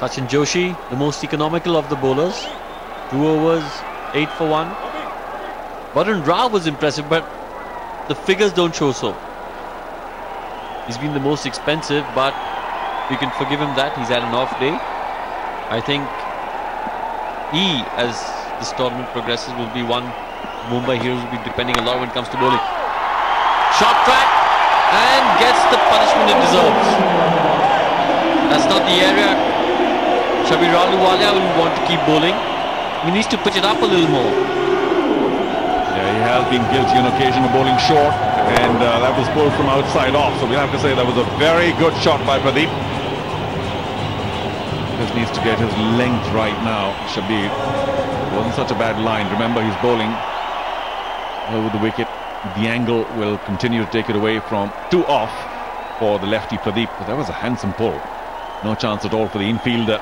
Sachin Joshi, the most economical of the bowlers. 2 overs, 8 for 1. Varun Rao was impressive, but the figures don't show so. He's been the most expensive, but we can forgive him that. He's had an off day. I think he, as this tournament progresses, will be one Mumbai Heroes will be depending a lot when it comes to bowling. Short track and gets the punishment it deserves. That's not the area Shabir Ahluwalia will want to keep bowling. He needs to pitch it up a little more. Yeah, he has been guilty on occasion of bowling short, and that was bowled from outside off. So we'll have to say that was a very good shot by Pradeep. Just needs to get his length right now. Shabir, it wasn't such a bad line. Remember, he's bowling over the wicket. The angle will continue to take it away from 2 off for the lefty Pradeep. But that was a handsome pull. No chance at all for the infielder.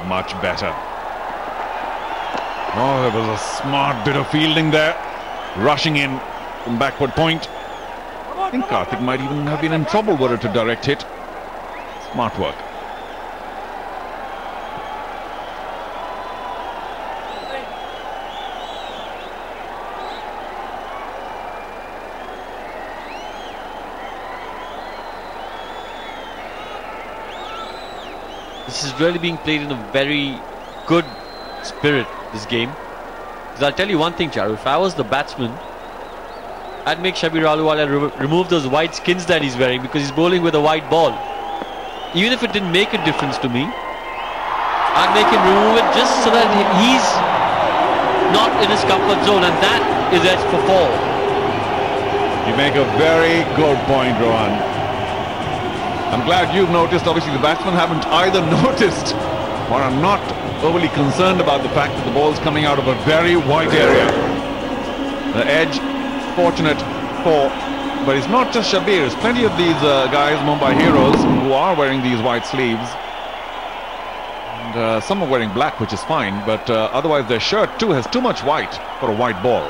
Much better. Oh, there was a smart bit of fielding there. Rushing in from backward point. I think Karthik might even have been in trouble were it a direct hit. Smart work. This is really being played in a very good spirit, this game. Because I'll tell you one thing, Charu, if I was the batsman, I'd make Shabir Ahluwalia remove those white skins that he's wearing, because he's bowling with a white ball. Even if it didn't make a difference to me, I'd make him remove it just so that he's not in his comfort zone, and that is edge for 4. You make a very good point, Rohan. I'm glad you've noticed. Obviously the batsmen haven't either noticed or are not overly concerned about the fact that the ball is coming out of a very wide area. The edge, fortunate for, but it's not just Shabir. There's plenty of these guys, Mumbai Heroes, who are wearing these white sleeves. And some are wearing black, which is fine, but otherwise their shirt too has too much white for a white ball.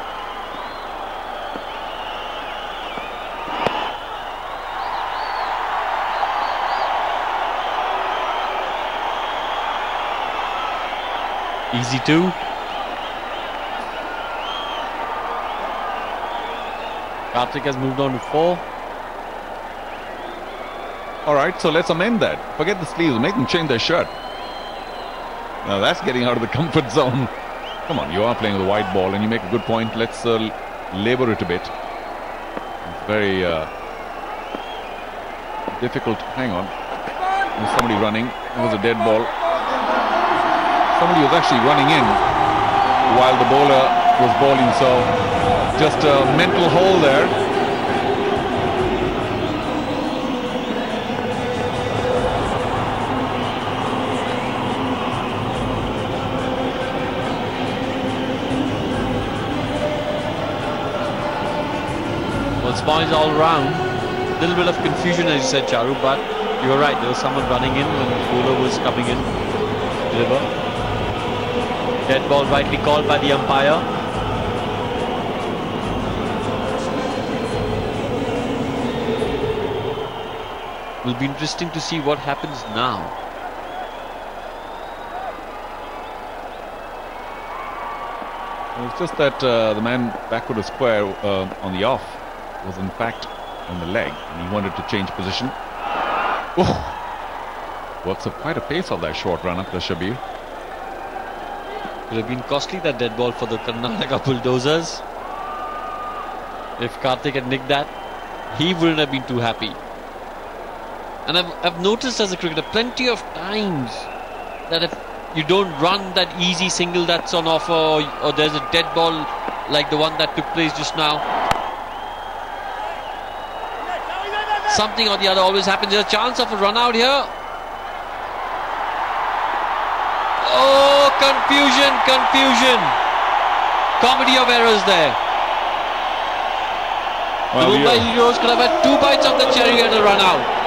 Easy 2. Karthik has moved on to 4. Alright, so let's amend that. Forget the sleeves, make them change their shirt. Now that's getting out of the comfort zone. Come on, you are playing with a white ball and you make a good point. Let's labor it a bit. It's very difficult. Hang on. There's somebody running. It was a dead ball. Somebody was actually running in while the bowler was bowling, so just a mental hole there. Well, spoils all round. A little bit of confusion, as you said, Charu, but you're right. There was someone running in when the bowler was coming in to deliver. Dead ball rightly called by the umpire. Will be interesting to see what happens now. It's just that the man backward of square on the off was in fact on the leg, and he wanted to change position. Oh. Works up quite a pace of that short run up to Shabir. Would have been costly, that dead ball, for the Karnataka Bulldozers. If Karthik had nicked that, he wouldn't have been too happy. And I've noticed as a cricketer plenty of times that if you don't run that easy single that's on offer, or there's a dead ball like the one that took place just now. Something or the other always happens. There's a chance of a run out here. Oh, confusion, confusion. Comedy of errors there. Well, the Mumbai Heroes could have had 2 bites of the cherry and a run out.